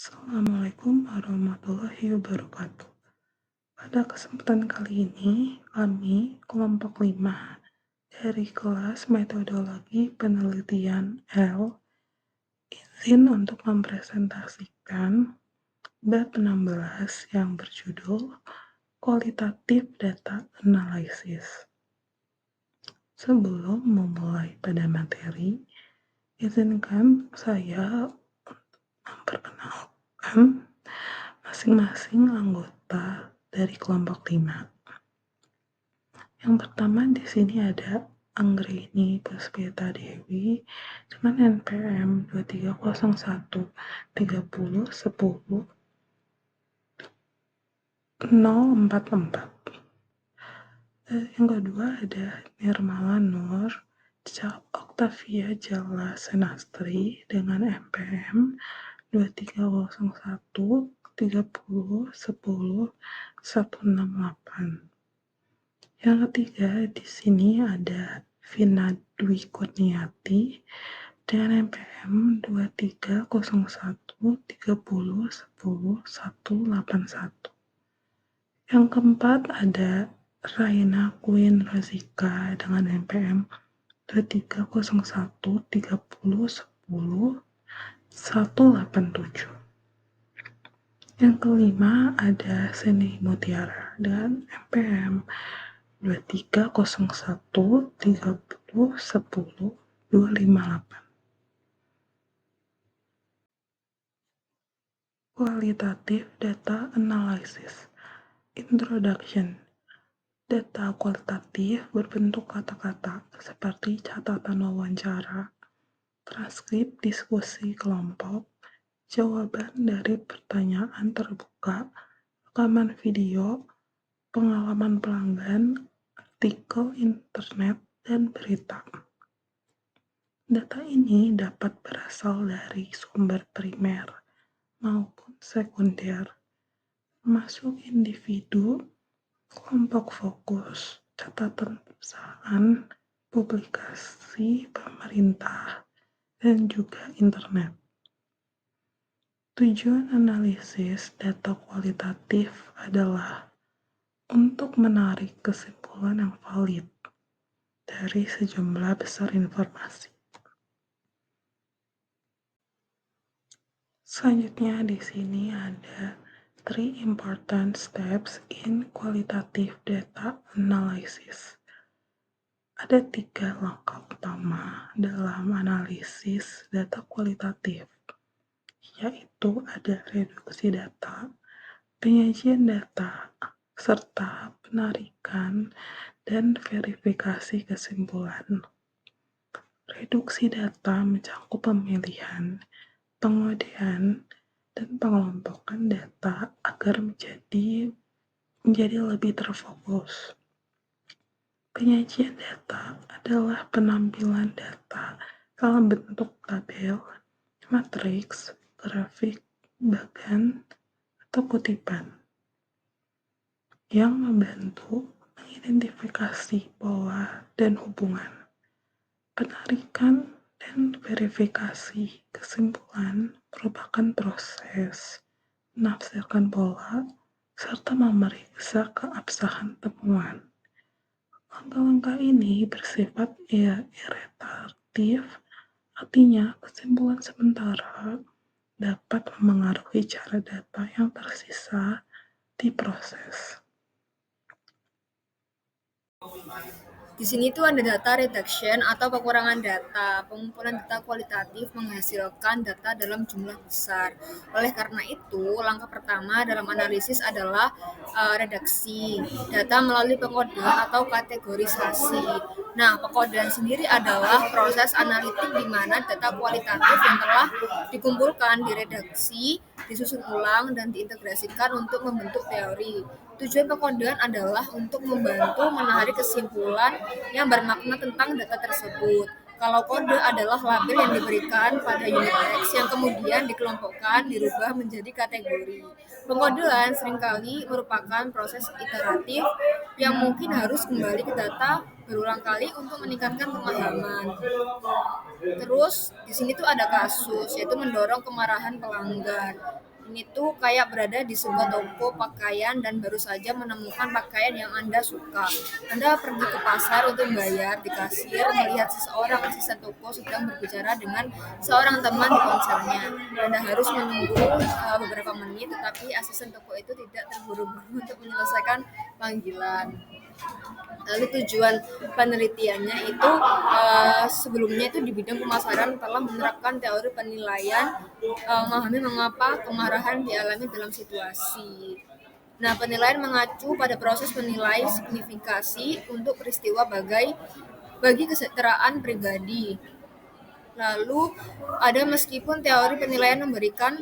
Assalamualaikum warahmatullahi wabarakatuh. Pada kesempatan kali ini, kami kelompok 5 dari kelas metodologi penelitian L izin untuk mempresentasikan bab 16 yang berjudul Kualitatif Data Analysis. Sebelum memulai pada materi, izinkan saya memperkenalkan masing-masing anggota dari kelompok 5. Yang pertama di sini ada Anggreni Puspita Dewi dengan NPM 2301 30 10 044. Yang kedua ada Nirmala Nur Octavia Jalla Senastri dengan NPM 2301 30 10 168. Yang ketiga di sini ada Vina Dwi Kurniati dengan NPM 2301 30 10 181. Yang keempat ada Raina Queen Rozika dengan NPM 2301 30 10 187. Yang kelima ada Seni Mutiara dengan NPM 2301 30 10 258. Kualitatif Data Analysis. Introduction. Data kualitatif berbentuk kata-kata seperti catatan wawancara, transkrip diskusi kelompok, jawaban dari pertanyaan terbuka, rekaman video, pengalaman pelanggan, artikel internet, dan berita. Data ini dapat berasal dari sumber primer maupun sekunder, termasuk individu, kelompok fokus, catatan perusahaan, publikasi pemerintah, dan juga internet. Tujuan analisis data kualitatif adalah untuk menarik kesimpulan yang valid dari sejumlah besar informasi. Selanjutnya di sini ada 3 important steps in qualitative data analysis. Ada 3 langkah utama dalam analisis data kualitatif, yaitu ada reduksi data, penyajian data, serta penarikan dan verifikasi kesimpulan. Reduksi data mencakup pemilihan, pengodean, dan pengelompokan data agar menjadi lebih terfokus. Penyajian data adalah penampilan data dalam bentuk tabel, matriks, grafik, bagan, atau kutipan yang membantu mengidentifikasi pola dan hubungan. Penarikan dan verifikasi kesimpulan merupakan proses menafsirkan pola serta memeriksa keabsahan temuan. Langkah-langkah ini bersifat iteratif, artinya kesimpulan sementara dapat memengaruhi cara data yang tersisa diproses. Di sini tuh ada data reduction atau pengurangan data. Pengumpulan data kualitatif menghasilkan data dalam jumlah besar. Oleh karena itu, langkah pertama dalam analisis adalah redaksi data melalui pengkodean atau kategorisasi. Nah, pengkodean sendiri adalah proses analitik di mana data kualitatif yang telah dikumpulkan, diredaksi, disusun ulang, dan diintegrasikan untuk membentuk teori. Tujuan pengkodean adalah untuk membantu menarik kesimpulan yang bermakna tentang data tersebut. Kalau kode adalah label yang diberikan pada unit teks yang kemudian dikelompokkan, dirubah menjadi kategori. Pengkodean seringkali merupakan proses iteratif yang mungkin harus kembali ke data berulang kali untuk meningkatkan pemahaman. Terus di sini tuh ada kasus, yaitu mendorong kemarahan pelanggan. Ini tuh kayak berada di sebuah toko pakaian dan baru saja menemukan pakaian yang Anda suka. Anda pergi ke pasar untuk membayar di kasir, melihat seseorang asisten toko sedang berbicara dengan seorang teman di ponselnya. Anda harus menunggu beberapa menit, tetapi asisten toko itu tidak terburu-buru untuk menyelesaikan panggilan. Lalu tujuan penelitiannya itu sebelumnya itu di bidang pemasaran telah menerapkan teori penilaian, memahami mengapa kemarahan dialami dalam situasi. Nah, penilaian mengacu pada proses menilai signifikasi untuk peristiwa bagi kesejahteraan pribadi. Lalu ada meskipun teori penilaian memberikan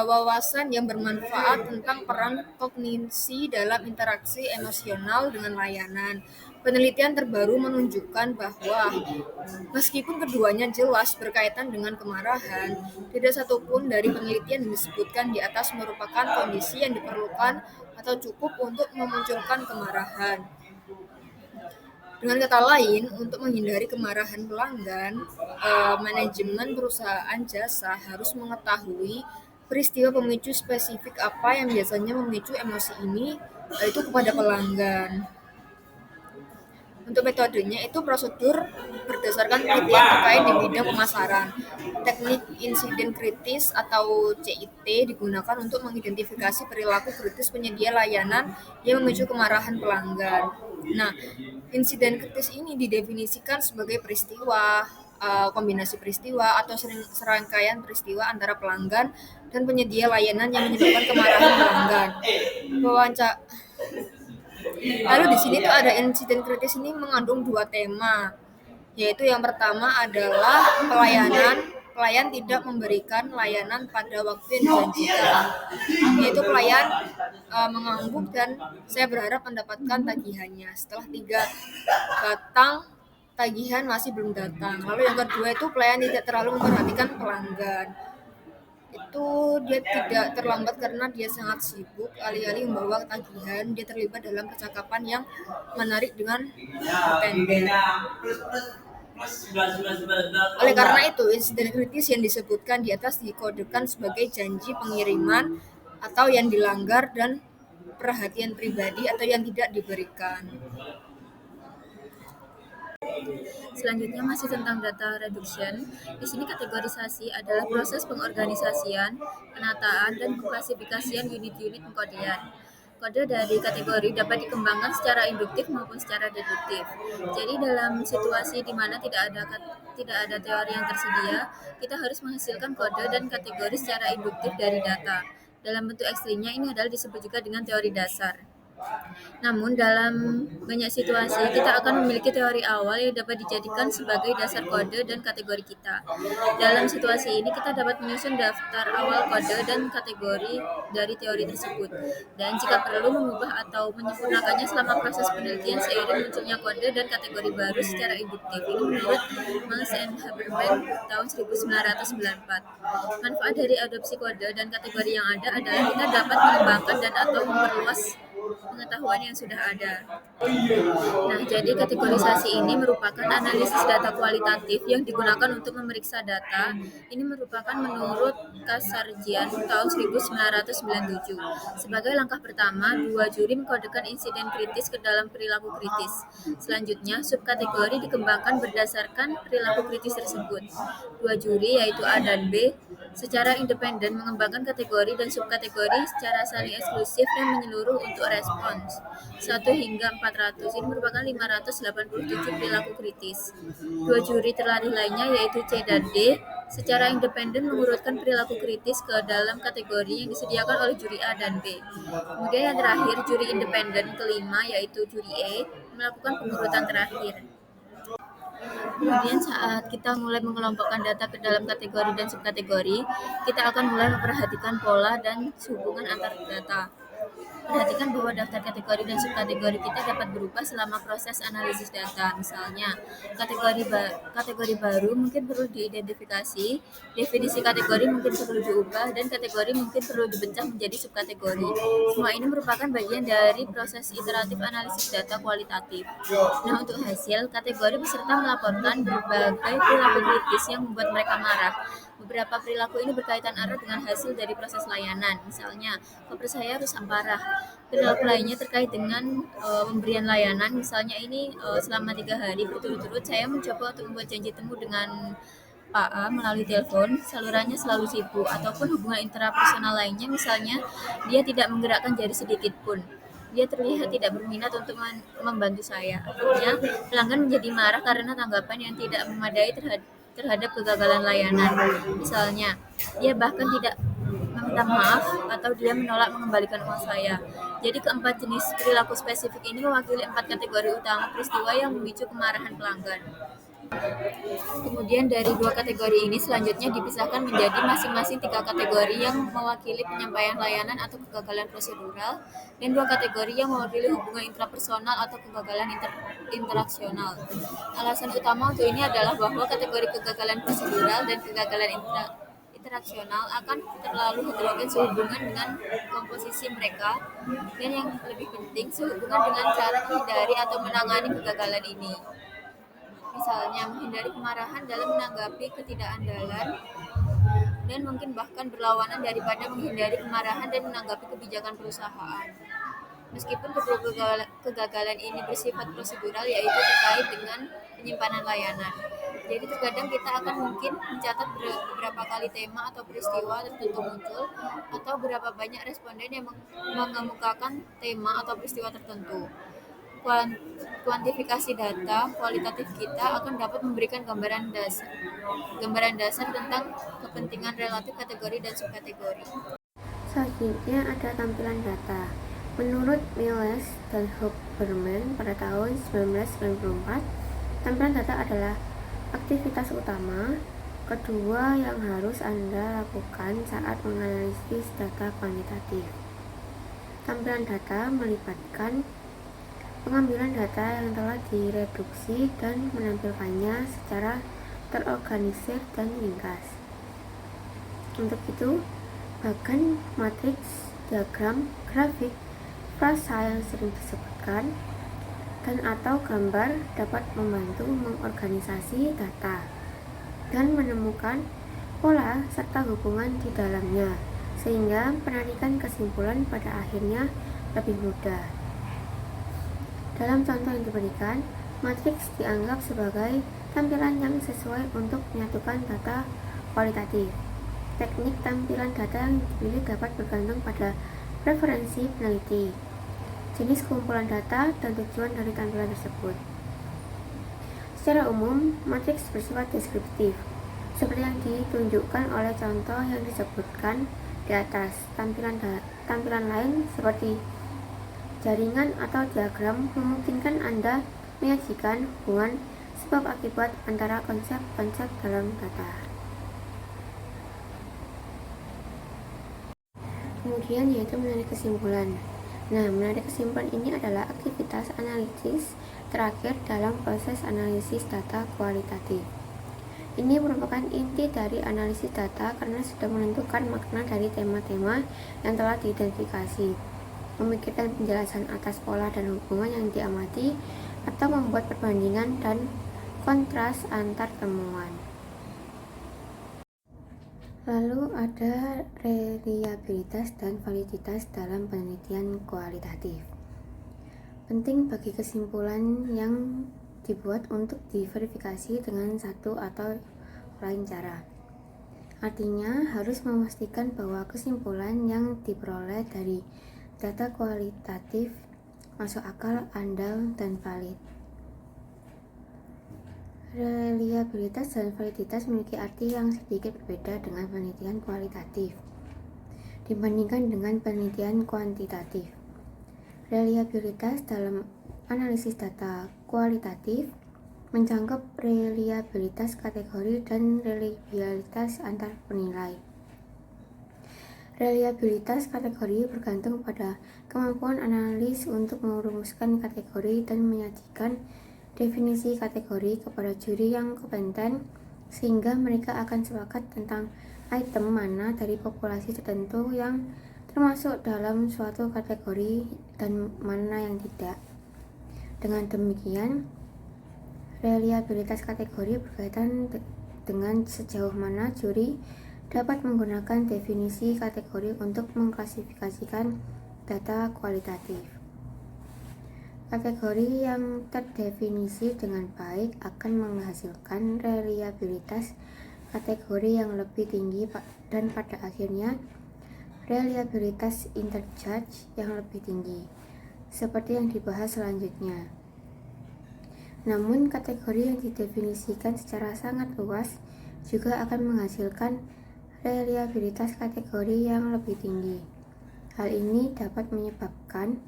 wawasan yang bermanfaat tentang peran kognisi dalam interaksi emosional dengan layanan. Penelitian terbaru menunjukkan bahwa meskipun keduanya jelas berkaitan dengan kemarahan, tidak satupun dari penelitian yang disebutkan di atas merupakan kondisi yang diperlukan atau cukup untuk memunculkan kemarahan. Dengan kata lain, untuk menghindari kemarahan pelanggan, manajemen perusahaan jasa harus mengetahui peristiwa pemicu spesifik apa yang biasanya memicu emosi ini, itu kepada pelanggan. Untuk metodenya itu prosedur berdasarkan penelitian terkait di bidang pemasaran. Teknik insiden kritis atau CIT digunakan untuk mengidentifikasi perilaku kritis penyedia layanan yang memicu kemarahan pelanggan. Nah, insiden kritis ini didefinisikan sebagai peristiwa, kombinasi peristiwa atau serangkaian peristiwa antara pelanggan dan penyedia layanan yang menyebabkan kemarahan pelanggan. Lalu di sini tuh ada insiden kritis ini mengandung dua tema, yaitu yang pertama adalah pelayan tidak memberikan layanan pada waktu yang dijanjikan, yaitu pelayan mengangguk dan saya berharap mendapatkan tagihannya. Setelah 3 batang tagihan masih belum datang. Lalu yang kedua itu pelayan tidak terlalu memperhatikan pelanggan. Itu dia tidak terlambat karena dia sangat sibuk, alih-alih membawa tagihan, dia terlibat dalam percakapan yang menarik dengan bartender. Oleh karena itu, insiden kritis yang disebutkan di atas dikodekan sebagai janji pengiriman atau yang dilanggar dan perhatian pribadi atau yang tidak diberikan. Selanjutnya masih tentang data reduction. Di sini kategorisasi adalah proses pengorganisasian, penataan, dan pengklasifikasian unit-unit pengkodean. Kode dari kategori dapat dikembangkan secara induktif maupun secara deduktif. Jadi dalam situasi di mana tidak ada teori yang tersedia, kita harus menghasilkan kode dan kategori secara induktif dari data. Dalam bentuk ekstrimnya ini adalah disebut juga dengan teori dasar. Namun dalam banyak situasi kita akan memiliki teori awal yang dapat dijadikan sebagai dasar kode dan kategori kita. Dalam situasi ini kita dapat menyusun daftar awal kode dan kategori dari teori tersebut. Dan jika perlu mengubah atau menyempurnakannya selama proses penelitian seiring munculnya kode dan kategori baru secara induktif. Ini menurut Miles and Habermas tahun 1994. Manfaat dari adopsi kode dan kategori yang ada adalah kita dapat mengembangkan dan atau memperluas pengetahuan yang sudah ada. Nah, jadi kategorisasi ini merupakan analisis data kualitatif yang digunakan untuk memeriksa data. Ini merupakan menurut Kasarjian tahun 1997. Sebagai langkah pertama, 2 juri mengkodekan insiden kritis ke dalam perilaku kritis. Selanjutnya, subkategori dikembangkan berdasarkan perilaku kritis tersebut. 2 juri yaitu A dan B secara independen mengembangkan kategori dan subkategori secara saling eksklusif dan menyeluruh untuk respons 1 hingga 400. Ini merupakan 587 perilaku kritis. 2 juri terlatih lainnya yaitu C dan D secara independen mengurutkan perilaku kritis ke dalam kategori yang disediakan oleh juri A dan B. Kemudian yang terakhir, juri independen kelima yaitu juri E melakukan pengurutan terakhir. Kemudian saat kita mulai mengelompokkan data ke dalam kategori dan subkategori, kita akan mulai memperhatikan pola dan hubungan antar data. Perhatikan bahwa daftar kategori dan subkategori kita dapat berubah selama proses analisis data. Misalnya, kategori baru mungkin perlu diidentifikasi, definisi kategori mungkin perlu diubah, dan kategori mungkin perlu dipecah menjadi subkategori. Semua ini merupakan bagian dari proses iteratif analisis data kualitatif. Nah, untuk hasil, kategori peserta melaporkan berbagai perilaku kritis yang membuat mereka marah. Beberapa perilaku ini berkaitan erat dengan hasil dari proses layanan. Misalnya, koper saya rusak parah. Perilaku lainnya terkait dengan pemberian layanan. Misalnya ini selama 3 hari berturut-turut saya mencoba untuk membuat janji temu dengan Pak A melalui telepon, salurannya selalu sibuk, ataupun hubungan intrapersonal lainnya, misalnya dia tidak menggerakkan jari sedikit pun. Dia terlihat tidak berminat untuk membantu saya. Akhirnya, pelanggan menjadi marah karena tanggapan yang tidak memadai terhadap kegagalan layanan. Misalnya, dia bahkan tidak meminta maaf atau dia menolak mengembalikan uang saya. Jadi keempat jenis perilaku spesifik ini mewakili 4 kategori utama peristiwa yang memicu kemarahan pelanggan. Kemudian dari 2 kategori ini selanjutnya dipisahkan menjadi masing-masing 3 kategori yang mewakili penyampaian layanan atau kegagalan prosedural, dan 2 kategori yang mewakili hubungan intrapersonal atau kegagalan interaksional. Alasan utama untuk ini adalah bahwa kategori kegagalan prosedural dan kegagalan interaksional akan terlalu heterogen sehubungan dengan komposisi mereka, dan yang lebih penting sehubungan dengan cara menghindari atau menangani kegagalan ini. Misalnya, menghindari kemarahan dalam menanggapi ketidakandalan, dan mungkin bahkan berlawanan daripada menghindari kemarahan dan menanggapi kebijakan perusahaan. Meskipun kedua kegagalan ini bersifat prosedural, yaitu terkait dengan penyimpanan layanan. Jadi terkadang kita akan mungkin mencatat beberapa kali tema atau peristiwa tertentu muncul, atau berapa banyak responden yang mengemukakan tema atau peristiwa tertentu. Kuantifikasi data kualitatif kita akan dapat memberikan gambaran dasar tentang kepentingan relatif kategori dan subkategori. Selanjutnya ada tampilan data. Menurut Miles dan Huberman pada tahun 1994, tampilan data adalah aktivitas utama kedua yang harus Anda lakukan saat menganalisis data kuantitatif. Tampilan data melibatkan pengambilan data yang telah direduksi dan menampilkannya secara terorganisir dan ringkas. Untuk itu, bagan, matriks, diagram, grafik, frasa yang sering disebutkan, dan atau gambar dapat membantu mengorganisasi data dan menemukan pola serta hubungan di dalamnya, sehingga penarikan kesimpulan pada akhirnya lebih mudah. Dalam contoh yang diberikan, matriks dianggap sebagai tampilan yang sesuai untuk menyatukan data kualitatif. Teknik tampilan data yang dipilih dapat bergantung pada preferensi peneliti, jenis kumpulan data, dan tujuan dari tampilan tersebut. Secara umum, matriks bersifat deskriptif, seperti yang ditunjukkan oleh contoh yang disebutkan di atas. Tampilan lain seperti jaringan atau diagram memungkinkan Anda menyajikan hubungan sebab akibat antara konsep-konsep dalam data. Kemudian yaitu menarik kesimpulan. Nah, menarik kesimpulan ini adalah aktivitas analisis terakhir dalam proses analisis data kualitatif. Ini merupakan inti dari analisis data karena sudah menentukan makna dari tema-tema yang telah diidentifikasi, memikirkan penjelasan atas pola dan hubungan yang diamati, atau membuat perbandingan dan kontras antar temuan. Lalu ada reliabilitas dan validitas dalam penelitian kualitatif. Penting bagi kesimpulan yang dibuat untuk diverifikasi dengan satu atau lain cara. Artinya, harus memastikan bahwa kesimpulan yang diperoleh dari data kualitatif masuk akal, andal, dan valid. Reliabilitas dan validitas memiliki arti yang sedikit berbeda dengan penelitian kualitatif dibandingkan dengan penelitian kuantitatif. Reliabilitas dalam analisis data kualitatif mencakup reliabilitas kategori dan reliabilitas antar penilai. Reliabilitas kategori bergantung pada kemampuan analis untuk merumuskan kategori dan menyajikan definisi kategori kepada juri yang kompeten, sehingga mereka akan sepakat tentang item mana dari populasi tertentu yang termasuk dalam suatu kategori dan mana yang tidak. Dengan demikian, reliabilitas kategori berkaitan dengan sejauh mana juri dapat menggunakan definisi kategori untuk mengklasifikasikan data kualitatif. Kategori yang terdefinisi dengan baik akan menghasilkan reliabilitas kategori yang lebih tinggi dan pada akhirnya reliabilitas interchange yang lebih tinggi, seperti yang dibahas selanjutnya. Namun, kategori yang didefinisikan secara sangat luas juga akan menghasilkan reliabilitas kategori yang lebih tinggi. Hal ini dapat menyebabkan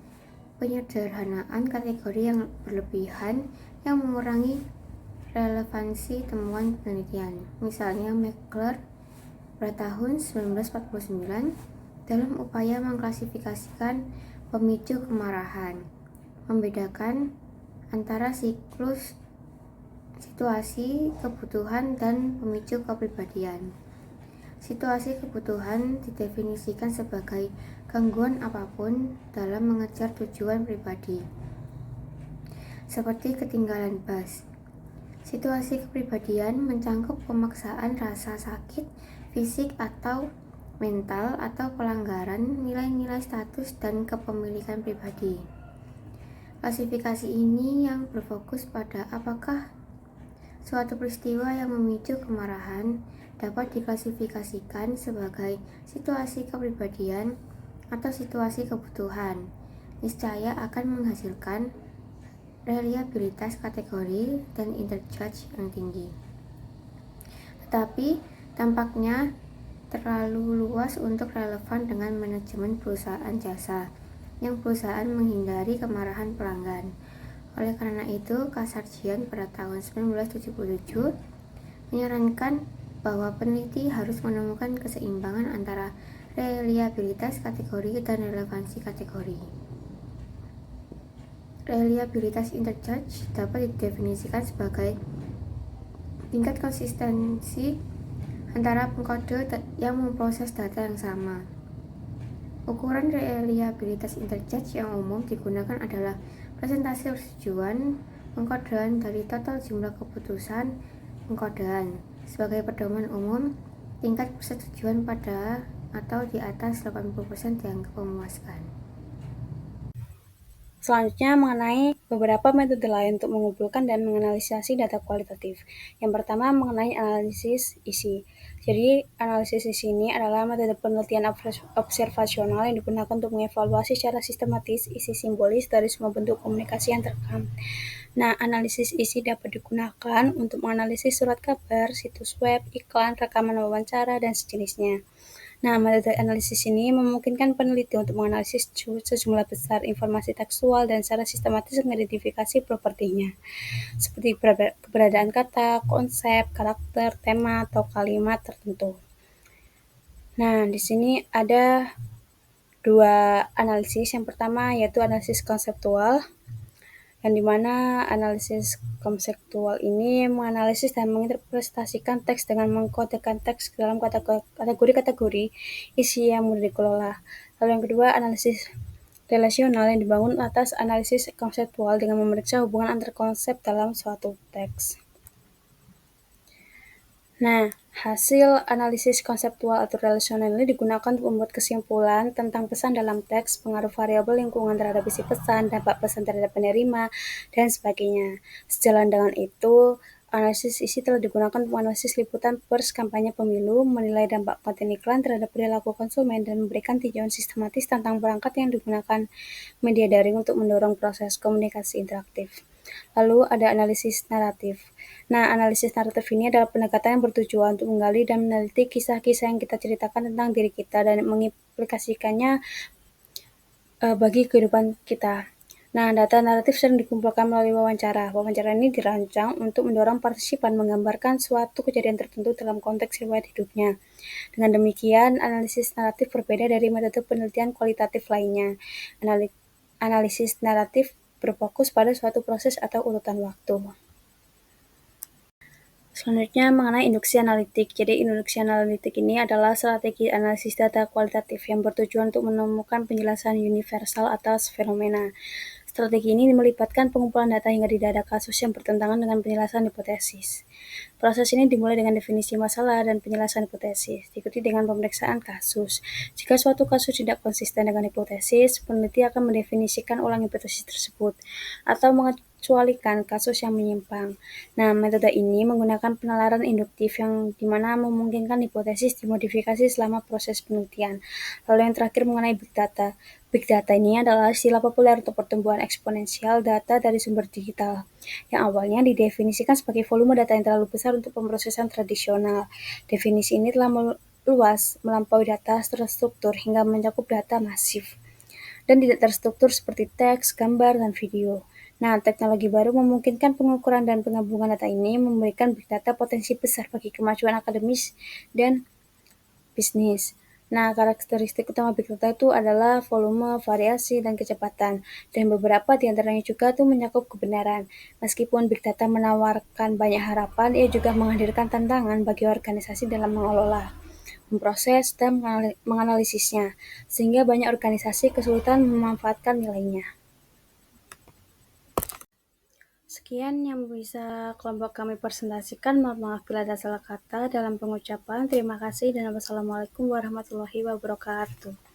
penyederhanaan kategori yang berlebihan yang mengurangi relevansi temuan penelitian. Misalnya Meckler pada tahun 1949 dalam upaya mengklasifikasikan pemicu kemarahan, membedakan antara siklus situasi kebutuhan dan pemicu kepribadian. Situasi kebutuhan didefinisikan sebagai gangguan apapun dalam mengejar tujuan pribadi, seperti ketinggalan bus. Situasi kepribadian mencangkup pemaksaan rasa sakit, fisik atau mental, atau pelanggaran nilai-nilai status dan kepemilikan pribadi. Klasifikasi ini yang berfokus pada apakah suatu peristiwa yang memicu kemarahan dapat diklasifikasikan sebagai situasi kepribadian atau situasi kebutuhan, niscaya akan menghasilkan reliabilitas kategori dan interchange yang tinggi. Tetapi tampaknya terlalu luas untuk relevan dengan manajemen perusahaan jasa yang perusahaan menghindari kemarahan pelanggan. Oleh karena itu, Kasarjian pada tahun 1977 menyarankan bahwa peneliti harus menemukan keseimbangan antara reliabilitas kategori dan relevansi kategori. Reliabilitas interchange dapat didefinisikan sebagai tingkat konsistensi antara pengkode yang memproses data yang sama. Ukuran reliabilitas interchange yang umum digunakan adalah presentasi persetujuan pengkodean dari total jumlah keputusan pengkodean. Sebagai pedoman umum, tingkat persetujuan pada atau di atas 80% dianggap memuaskan. Selanjutnya mengenai beberapa metode lain untuk mengumpulkan dan menganalisis data kualitatif. Yang pertama mengenai analisis isi. Jadi analisis isi ini adalah metode penelitian observasional yang digunakan untuk mengevaluasi secara sistematis isi simbolis dari semua bentuk komunikasi yang terekam. Nah, analisis isi dapat digunakan untuk menganalisis surat kabar, situs web, iklan, rekaman wawancara, dan sejenisnya. Nah, metode analisis ini memungkinkan peneliti untuk menganalisis sejumlah besar informasi tekstual dan secara sistematis mengidentifikasi propertinya, seperti keberadaan kata, konsep, karakter, tema, atau kalimat tertentu. Nah, di sini ada dua analisis. Yang pertama yaitu analisis konseptual, yang dimana analisis konseptual ini menganalisis dan menginterpretasikan teks dengan mengkodekan teks ke dalam kategori-kategori isi yang mudah dikelola. Lalu yang kedua, analisis relasional yang dibangun atas analisis konseptual dengan memeriksa hubungan antar konsep dalam suatu teks. Nah, hasil analisis konseptual atau relasional ini digunakan untuk membuat kesimpulan tentang pesan dalam teks, pengaruh variabel lingkungan terhadap isi pesan, dampak pesan terhadap penerima, dan sebagainya. Sejalan dengan itu, analisis isi telah digunakan untuk menganalisis liputan pers kampanye pemilu, menilai dampak konten iklan terhadap perilaku konsumen, dan memberikan tinjauan sistematis tentang perangkat yang digunakan media daring untuk mendorong proses komunikasi interaktif. Lalu ada analisis naratif. Nah, analisis naratif ini adalah pendekatan yang bertujuan untuk menggali dan meneliti kisah-kisah yang kita ceritakan tentang diri kita dan mengaplikasikannya bagi kehidupan kita. Nah, data naratif sering dikumpulkan melalui wawancara. Wawancara ini dirancang untuk mendorong partisipan menggambarkan suatu kejadian tertentu dalam konteks riwayat hidupnya. Dengan demikian, analisis naratif berbeda dari metode penelitian kualitatif lainnya. Analisis naratif berfokus pada suatu proses atau urutan waktu. Selanjutnya mengenai induksi analitik. Jadi induksi analitik ini adalah strategi analisis data kualitatif yang bertujuan untuk menemukan penjelasan universal atas fenomena. Strategi ini melibatkan pengumpulan data hingga tidak ada kasus yang bertentangan dengan penjelasan hipotesis. Proses ini dimulai dengan definisi masalah dan penjelasan hipotesis, diikuti dengan pemeriksaan kasus. Jika suatu kasus tidak konsisten dengan hipotesis, peneliti akan mendefinisikan ulang hipotesis tersebut, atau mengecualikan kasus yang menyimpang. Nah, metode ini menggunakan penalaran induktif yang dimana memungkinkan hipotesis dimodifikasi selama proses penelitian. Lalu yang terakhir mengenai Big Data. Big Data ini adalah istilah populer untuk pertumbuhan eksponensial data dari sumber digital, yang awalnya didefinisikan sebagai volume data yang terlalu besar untuk pemrosesan tradisional. Definisi ini telah luas melampaui data terstruktur hingga mencakup data masif dan tidak terstruktur seperti teks, gambar, dan video. Nah, teknologi baru memungkinkan pengukuran dan penggabungan data ini memberikan big data potensi besar bagi kemajuan akademis dan bisnis. Nah, karakteristik utama Big Data itu adalah volume, variasi, dan kecepatan. Dan beberapa di antaranya juga itu mencakup kebenaran. Meskipun Big Data menawarkan banyak harapan, ia juga menghadirkan tantangan bagi organisasi dalam mengelola, memproses, dan menganalisisnya, sehingga banyak organisasi kesulitan memanfaatkan nilainya. Sekian yang bisa kelompok kami presentasikan. Mohon maaf bila ada salah kata dalam pengucapan. Terima kasih dan wassalamualaikum warahmatullahi wabarakatuh.